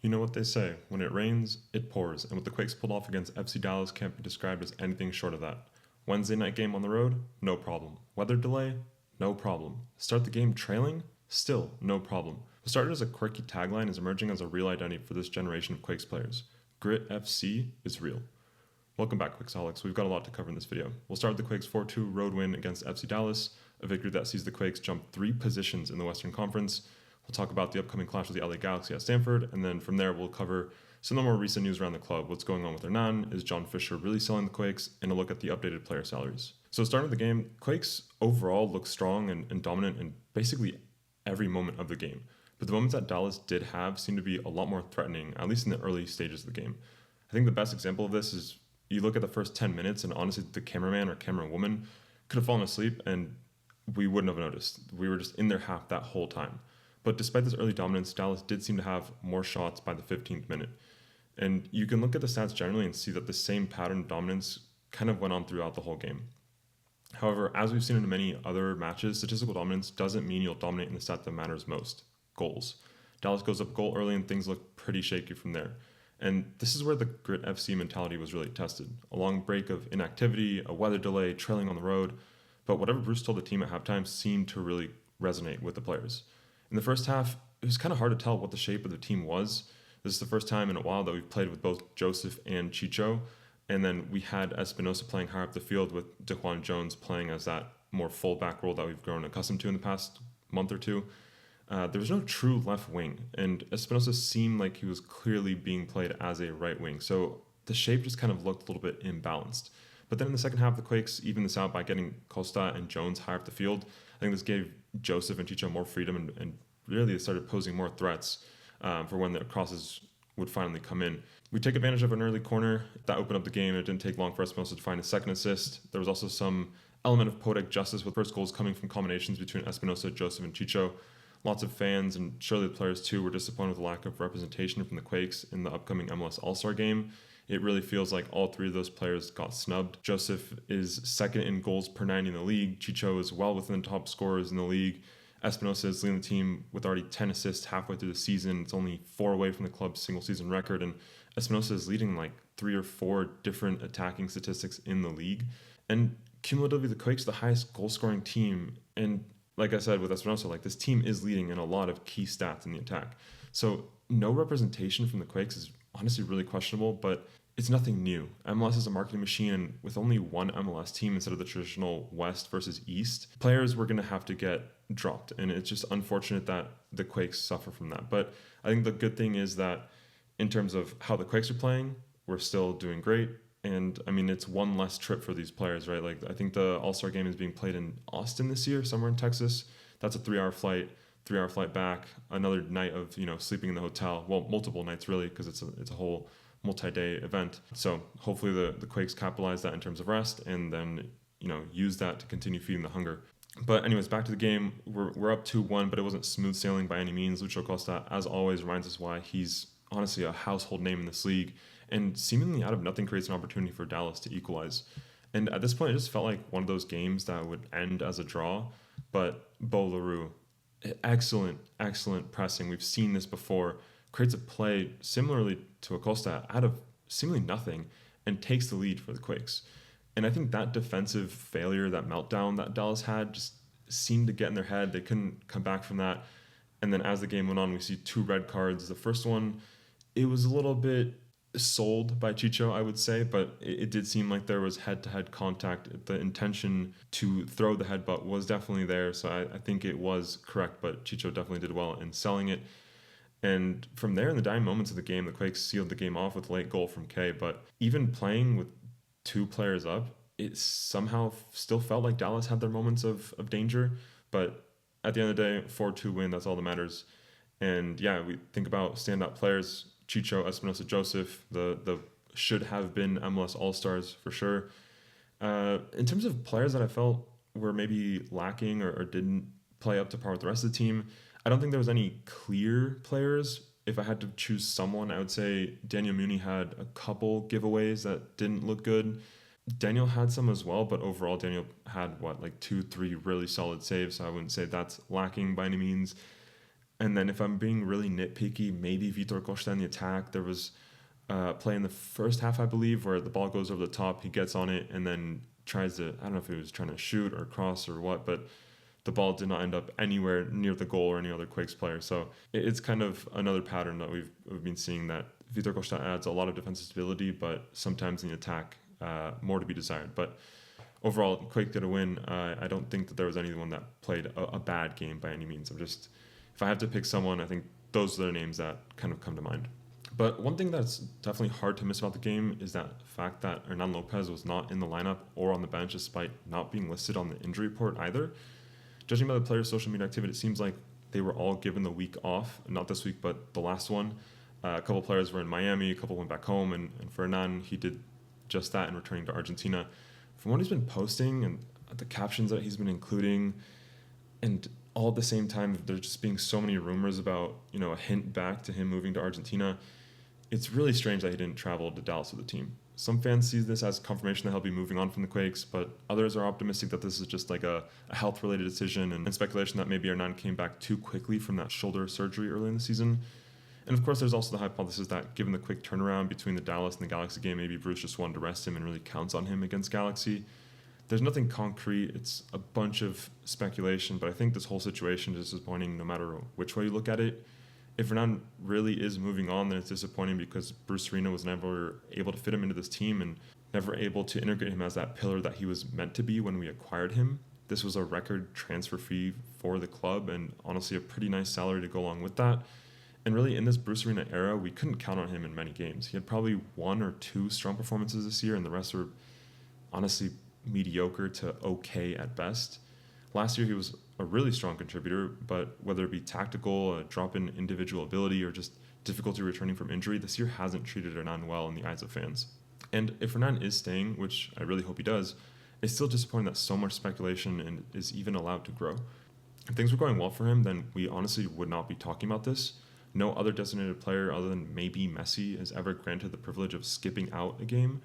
You know what they say, when it rains, it pours, and what the Quakes pulled off against FC Dallas can't be described as anything short of that. Wednesday night game on the road? No problem. Weather delay? No problem. Start the game trailing? Still no problem. What started as a quirky tagline is emerging as a real identity for this generation of Quakes players. Grit FC is real. Welcome back, Quakesaholics. We've got a lot to cover in this video. We'll start with the Quakes 4-2 road win against FC Dallas, a victory that sees the Quakes jump 3 positions in the Western Conference. We'll talk about the upcoming clash with the LA Galaxy at Stanford, and then from there we'll cover some of the more recent news around the club. What's going on with Hernan? Is John Fisher really selling the Quakes? And a look at the updated player salaries. So starting with the game, Quakes overall look strong and dominant in basically every moment of the game. But the moments that Dallas did have seemed to be a lot more threatening, at least in the early stages of the game. I think the best example of this is you look at the first 10 minutes, and honestly, the cameraman or camerawoman could have fallen asleep and we wouldn't have noticed. We were just in their half that whole time. But despite this early dominance, Dallas did seem to have more shots by the 15th minute. And you can look at the stats generally and see that the same pattern of dominance kind of went on throughout the whole game. However, as we've seen in many other matches, statistical dominance doesn't mean you'll dominate in the stat that matters most, goals. Dallas goes up goal early and things look pretty shaky from there. And this is where the Grit FC mentality was really tested. A long break of inactivity, a weather delay, trailing on the road. But whatever Bruce told the team at halftime seemed to really resonate with the players. In the first half, it was kind of hard to tell what the shape of the team was. This is the first time in a while that we've played with both Josef and Chicho. And then we had Espinoza playing higher up the field with DeJuan Jones playing as that more fullback role that we've grown accustomed to in the past month or two. There was no true left wing, and Espinoza seemed like he was clearly being played as a right wing. So the shape just kind of looked a little bit imbalanced. But then in the second half, the Quakes evened this out by getting Costa and Jones higher up the field. I think this gave Josef and Chicho more freedom and really they started posing more threats for when the crosses would finally come in. We take advantage of an early corner that opened up the game. It didn't take long for Espinoza to find a second assist. There was also some element of poetic justice with first goals coming from combinations between Espinoza, Josef, and Chicho. Lots of fans and surely the players too were disappointed with the lack of representation from the Quakes in the upcoming MLS All-Star game. It really feels like all 3 of those players got snubbed. Josef is second in goals per 90 in the league. Chicho is well within the top scorers in the league. Espinoza is leading the team with already 10 assists halfway through the season. It's only 4 away from the club's single season record, and Espinoza is leading like 3 or 4 different attacking statistics in the league. And cumulatively, the Quakes are the highest goal scoring team. And like I said with Espinoza, like this team is leading in a lot of key stats in the attack. So no representation from the Quakes is honestly really questionable, but it's nothing new. MLS is a marketing machine, and with only one MLS team instead of the traditional West versus East, players were going to have to get dropped, and it's just unfortunate that the Quakes suffer from that. But I think the good thing is that in terms of how the Quakes are playing, we're still doing great. And I mean, it's one less trip for these players, right? Like I think the All-Star game is being played in Austin this year, somewhere in Texas. That's a 3-hour flight. 3-hour flight back. Another night of sleeping in the hotel. Well, multiple nights really, because it's a whole multi-day event. So hopefully the Quakes capitalize that in terms of rest, and then use that to continue feeding the hunger. But anyways, back to the game. We're up 2-1, but it wasn't smooth sailing by any means. Lucho Costa, as always, reminds us why he's honestly a household name in this league, and seemingly out of nothing creates an opportunity for Dallas to equalize. And at this point, it just felt like one of those games that would end as a draw. But Beau Leroux, excellent pressing. We've seen this before. Creates a play similarly to Acosta out of seemingly nothing and takes the lead for the Quakes. And I think that defensive failure, that meltdown that Dallas had, just seemed to get in their head. They couldn't come back from that. And then as the game went on, we see 2 red cards. The first one, it was a little bit sold by Chicho, I would say, but it did seem like there was head-to-head contact. The intention to throw the headbutt was definitely there, so I think it was correct, but Chicho definitely did well in selling it. And from there, in the dying moments of the game, the Quakes sealed the game off with a late goal from K. But even playing with 2 players up, it somehow still felt like Dallas had their moments of danger. But at the end of the day, 4-2 win, that's all that matters. And yeah, we think about standout players, Chicho, Espinoza, Josef, the should have been MLS All-Stars for sure. In terms of players that I felt were maybe lacking or didn't play up to par with the rest of the team, I don't think there was any clear players. If I had to choose someone, I would say Daniel Mooney had a couple giveaways that didn't look good. Daniel had some as well, but overall Daniel had 2-3 really solid saves, so I wouldn't say that's lacking by any means. And then if I'm being really nitpicky, maybe Vitor Costa in the attack. There was play in the first half, I believe, where the ball goes over the top, he gets on it, and then tries to, I don't know if he was trying to shoot or cross or what, but the ball did not end up anywhere near the goal or any other Quakes player. So it's kind of another pattern that we've been seeing, that Vitor Costa adds a lot of defensive stability, but sometimes in the attack, more to be desired. But overall, Quake did a win. I don't think that there was anyone that played a bad game by any means. If I have to pick someone, I think those are the names that kind of come to mind. But one thing that's definitely hard to miss about the game is that fact that Hernán López was not in the lineup or on the bench despite not being listed on the injury report either. Judging by the players' social media activity, it seems like they were all given the week off. Not this week, but the last one. A couple players were in Miami, a couple went back home, and for Hernan, he did just that in returning to Argentina. From what he's been posting and the captions that he's been including, and all at the same time, there's just being so many rumors about, a hint back to him moving to Argentina. It's really strange that he didn't travel to Dallas with the team. Some fans see this as confirmation that he'll be moving on from the Quakes, but others are optimistic that this is just like a health-related decision, and speculation that maybe Hernan came back too quickly from that shoulder surgery early in the season. And of course, there's also the hypothesis that given the quick turnaround between the Dallas and the Galaxy game, maybe Bruce just wanted to rest him and really counts on him against Galaxy. There's nothing concrete. It's a bunch of speculation, but I think this whole situation is disappointing no matter which way you look at it. If Hernan really is moving on, then it's disappointing because Bruce Arena was never able to fit him into this team and never able to integrate him as that pillar that he was meant to be when we acquired him. This was a record transfer fee for the club and honestly a pretty nice salary to go along with that. And really in this Bruce Arena era, we couldn't count on him in many games. He had probably 1 or 2 strong performances this year, and the rest were honestly mediocre to okay at best. Last year he was a really strong contributor, but whether it be tactical, a drop in individual ability, or just difficulty returning from injury, this year hasn't treated Hernan well in the eyes of fans. And if Hernan is staying, which I really hope he does, it's still disappointing that so much speculation and is even allowed to grow. If things were going well for him, then we honestly would not be talking about this. No other designated player other than maybe Messi has ever granted the privilege of skipping out a game.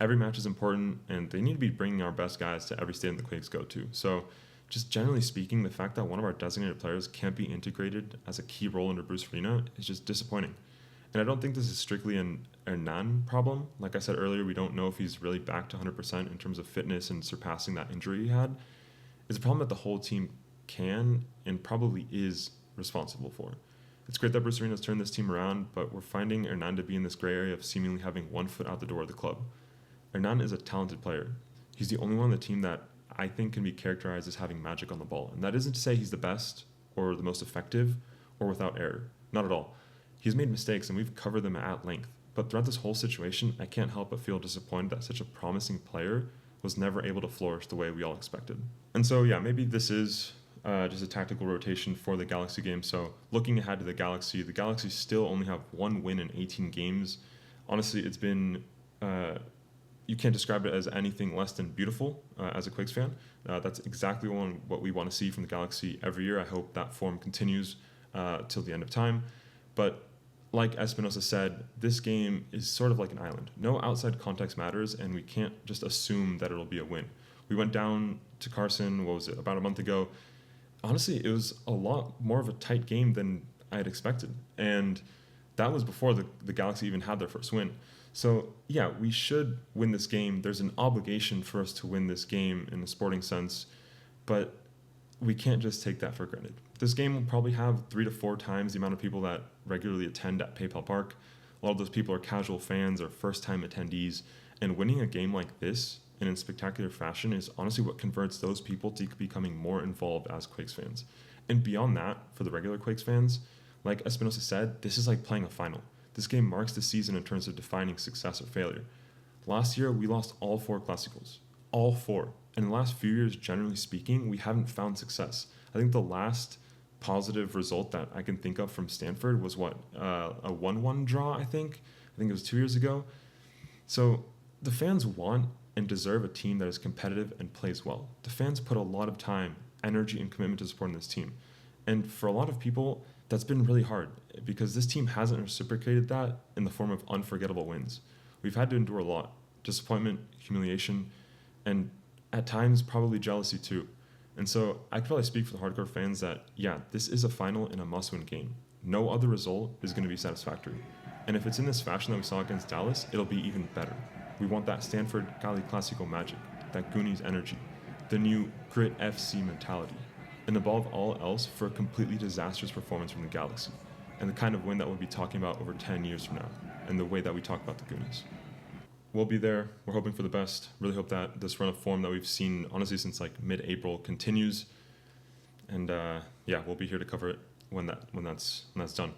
Every match is important, and they need to be bringing our best guys to every stadium the Quakes go to. So just generally speaking, the fact that one of our designated players can't be integrated as a key role under Bruce Arena is just disappointing. And I don't think this is strictly an Hernan problem. Like I said earlier, we don't know if he's really back to 100% in terms of fitness and surpassing that injury he had. It's a problem that the whole team can and probably is responsible for. It's great that Bruce Arena's turned this team around, but we're finding Hernan to be in this gray area of seemingly having one foot out the door of the club. Hernan is a talented player. He's the only one on the team that I think can be characterized as having magic on the ball. And that isn't to say he's the best or the most effective or without error. Not at all. He's made mistakes and we've covered them at length. But throughout this whole situation, I can't help but feel disappointed that such a promising player was never able to flourish the way we all expected. And so, maybe this is just a tactical rotation for the Galaxy game. So looking ahead to the Galaxy still only have 1 win in 18 games. Honestly, it's been... you can't describe it as anything less than beautiful as a Quakes fan. That's exactly what we want to see from the Galaxy every year. I hope that form continues till the end of time. But like Espinoza said, this game is sort of like an island. No outside context matters, and we can't just assume that it'll be a win. We went down to Carson, about a month ago. Honestly, it was a lot more of a tight game than I had expected. And that was before the Galaxy even had their first win. So, we should win this game. There's an obligation for us to win this game in a sporting sense, but we can't just take that for granted. This game will probably have 3 to 4 times the amount of people that regularly attend at PayPal Park. A lot of those people are casual fans or first-time attendees, and winning a game like this and in spectacular fashion is honestly what converts those people to becoming more involved as Quakes fans. And beyond that, for the regular Quakes fans, like Espinoza said, this is like playing a final. This game marks the season in terms of defining success or failure. Last year, we lost all 4 Clásicos. All 4. And in the last few years, generally speaking, we haven't found success. I think the last positive result that I can think of from Stanford was a 1-1 draw, I think. I think it was 2 years ago. So the fans want and deserve a team that is competitive and plays well. The fans put a lot of time, energy, and commitment to supporting this team. And for a lot of people, that's been really hard because this team hasn't reciprocated that in the form of unforgettable wins. We've had to endure a lot, disappointment, humiliation, and at times probably jealousy too. And so I could probably speak for the hardcore fans that, yeah, this is a final in a must-win game. No other result is going to be satisfactory. And if it's in this fashion that we saw against Dallas, it'll be even better. We want that Stanford Cali Clasico magic, that Goonies energy, the new Grit FC mentality, and above all else for a completely disastrous performance from the Galaxy, and the kind of win that we'll be talking about over 10 years from now, and the way that we talk about the Goonies. We'll be there. We're hoping for the best. Really hope that this run of form that we've seen, honestly, since like mid-April continues. And yeah, we'll be here to cover it when that's done.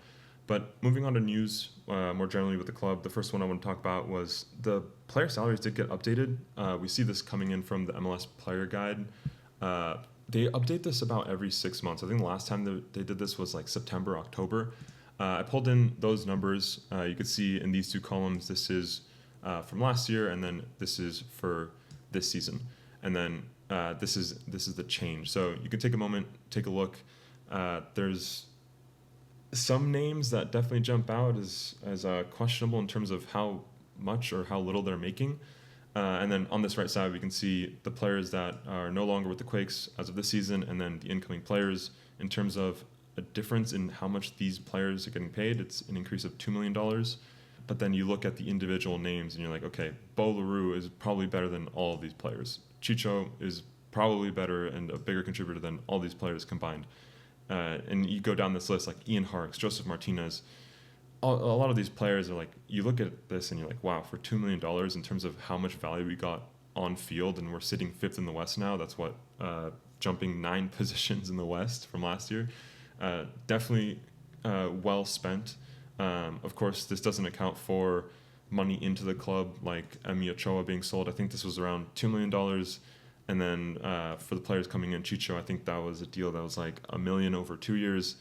But moving on to news, more generally with the club, the first one I want to talk about was the player salaries did get updated. We see this coming in from the MLS Player Guide. They update this about every 6 months. I think the last time they did this was like September, October. I pulled in those numbers. You could see in these two columns, this is from last year, and then this is for this season. And then this is the change. So you can take a moment, take a look. There's some names that definitely jump out as questionable in terms of how much or how little they're making. And then on this right side, we can see the players that are no longer with the Quakes as of this season, and then the incoming players in terms of a difference in how much these players are getting paid. It's an increase of $2 million. But then you look at the individual names and you're like, okay, Beau Leroux is probably better than all of these players. Chicho is probably better and a bigger contributor than all these players combined. And you go down this list, like Ian Harkes, Josef Martinez. A lot of these players are like, you look at this and you're like, wow, for $2 million in terms of how much value we got on field, and we're sitting 5th in the West now. That's what, jumping 9 positions in the West from last year. Definitely well spent. Of course, this doesn't account for money into the club, like Emi Ochoa being sold. I think this was around $2 million. And then for the players coming in, Chicho, I think that was a deal that was like $1 million over 2 years.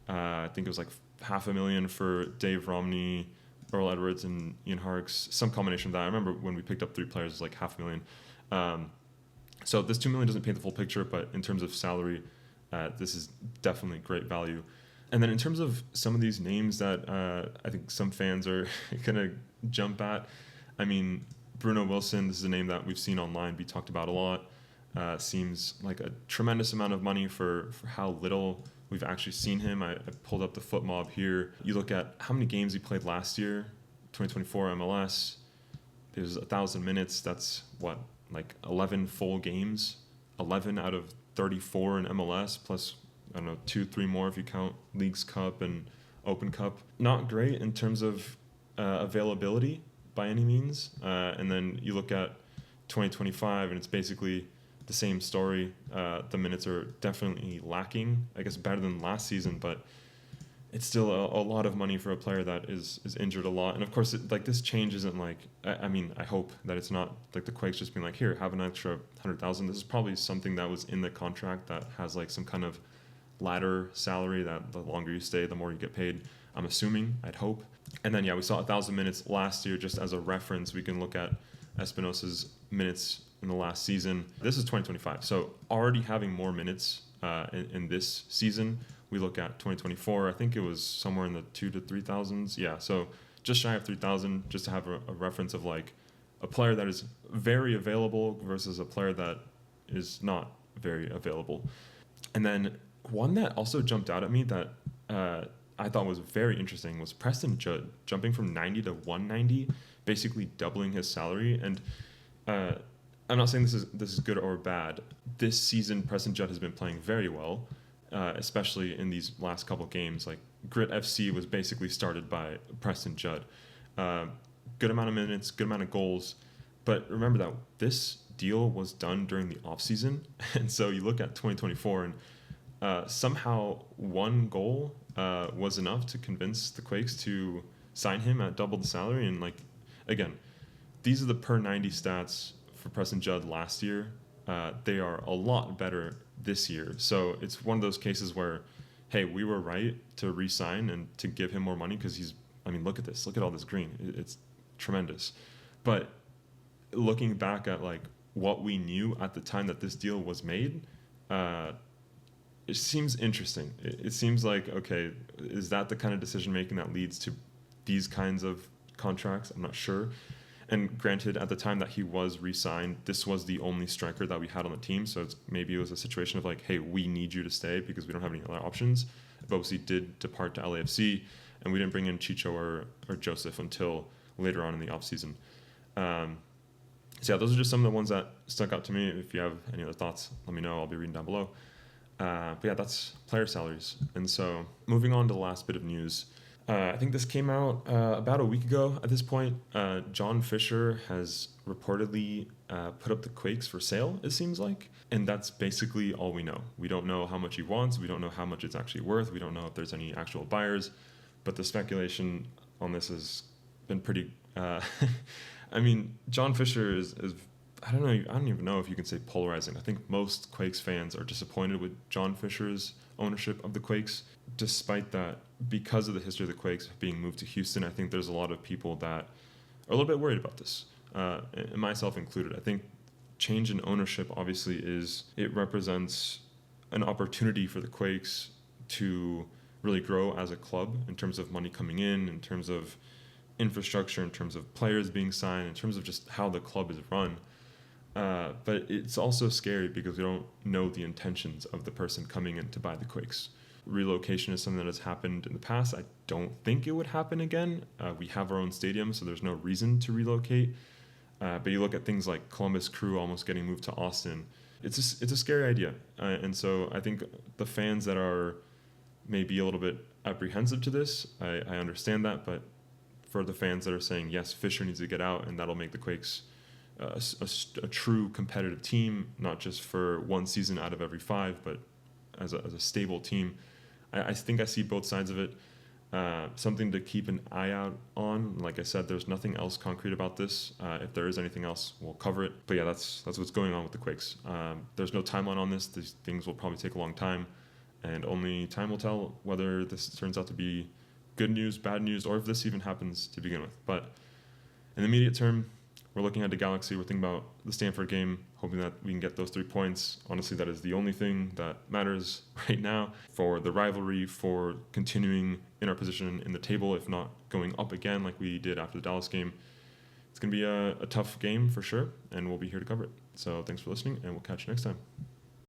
I think it was like $500,000 for Dave Romney, Earl Edwards, and Ian Harkes. Some combination of that. I remember when we picked up 3 players, it was like $500,000. So this $2 million doesn't paint the full picture, but in terms of salary, this is definitely great value. And then in terms of some of these names that I think some fans are going to jump at, I mean, Bruno Wilson, this is a name that we've seen online be talked about a lot. Seems like a tremendous amount of money for how little we've actually seen him. I pulled up the foot mob here. You look at how many games he played last year, 2024 MLS. It was 1,000 minutes. That's what, like 11 full games, 11 out of 34 in MLS, plus, I don't know, 2-3 more if you count Leagues Cup and Open Cup. Not great in terms of availability by any means. And then you look at 2025, and it's basically the same story. The minutes are definitely lacking, I guess better than last season, but it's still a lot of money for a player that is injured a lot. And of course, like this change isn't like, I mean, I hope that it's not like the Quakes just being like, here, have an extra 100,000. This is probably something that was in the contract that has like some kind of ladder salary that the longer you stay, the more you get paid. I'm assuming, I'd hope. And then, yeah, we saw 1,000 minutes last year. Just as a reference, we can look at Espinoza's minutes in the last season. This is 2025. So already having more minutes in this season. We look at 2024. I think it was somewhere in the 2,000 to 3,000s. Yeah, so just shy of 3,000, just to have a reference of like a player that is very available versus a player that is not very available. And then one that also jumped out at me that I thought was very interesting was Preston Judd jumping from 90 to 190, basically doubling his salary. And I'm not saying this is good or bad. This season, Preston Judd has been playing very well. Especially in these last couple games. Like Grit FC was basically started by Preston Judd. Good amount of minutes, good amount of goals. But remember that this deal was done during the offseason. And so you look at 2024 and somehow one goal was enough to convince the Quakes to sign him at double the salary. And like, again, these are the per 90 stats for Preston Judd last year. They are a lot better this year. So it's one of those cases where, hey, we were right to re-sign and to give him more money because look at this. Look at all this green. It's tremendous. But looking back at like what we knew at the time that this deal was made, it seems interesting. It seems like, okay, is that the kind of decision making that leads to these kinds of contracts? I'm not sure. And granted, at the time that he was re-signed, this was the only striker that we had on the team. So maybe it was a situation of like, hey, we need you to stay because we don't have any other options. Beau did depart to LAFC, and we didn't bring in Chicho or Josef until later on in the offseason. So yeah, those are just some of the ones that stuck out to me. If you have any other thoughts, let me know. I'll be reading down below. But yeah, that's player salaries. And so moving on to the last bit of news. I think this came out about a week ago at this point. John Fisher has reportedly put up the Quakes for sale, it seems like. And that's basically all we know. We don't know how much he wants. We don't know how much it's actually worth. We don't know if there's any actual buyers. But the speculation on this has been pretty... I mean, John Fisher is I don't even know if you can say polarizing. I think most Quakes fans are disappointed with John Fisher's ownership of the Quakes. Despite that, because of the history of the Quakes being moved to Houston, I think there's a lot of people that are a little bit worried about this, and myself included. I think change in ownership obviously it represents an opportunity for the Quakes to really grow as a club in terms of money coming in terms of infrastructure, in terms of players being signed, in terms of just how the club is run. But it's also scary because we don't know the intentions of the person coming in to buy the Quakes. Relocation is something that has happened in the past. I don't think it would happen again. We have our own stadium, so there's no reason to relocate. But you look at things like Columbus Crew almost getting moved to Austin. It's a scary idea. And so I think the fans that are maybe a little bit apprehensive to this, I understand that. But for the fans that are saying, yes, Fisher needs to get out, and that'll make the Quakes a true competitive team, not just for one season out of every 5, but as a stable team. I think I see both sides of it. Something to keep an eye out on. Like I said, there's nothing else concrete about this. If there is anything else, we'll cover it. But yeah, that's what's going on with the Quakes. There's no timeline on this. These things will probably take a long time, and only time will tell whether this turns out to be good news, bad news, or if this even happens to begin with. But in the immediate term, we're looking at the Galaxy. We're thinking about the Stanford game, hoping that we can get those 3 points. Honestly, that is the only thing that matters right now for the rivalry, for continuing in our position in the table, if not going up again like we did after the Dallas game. It's going to be a tough game for sure, and we'll be here to cover it. So thanks for listening, and we'll catch you next time.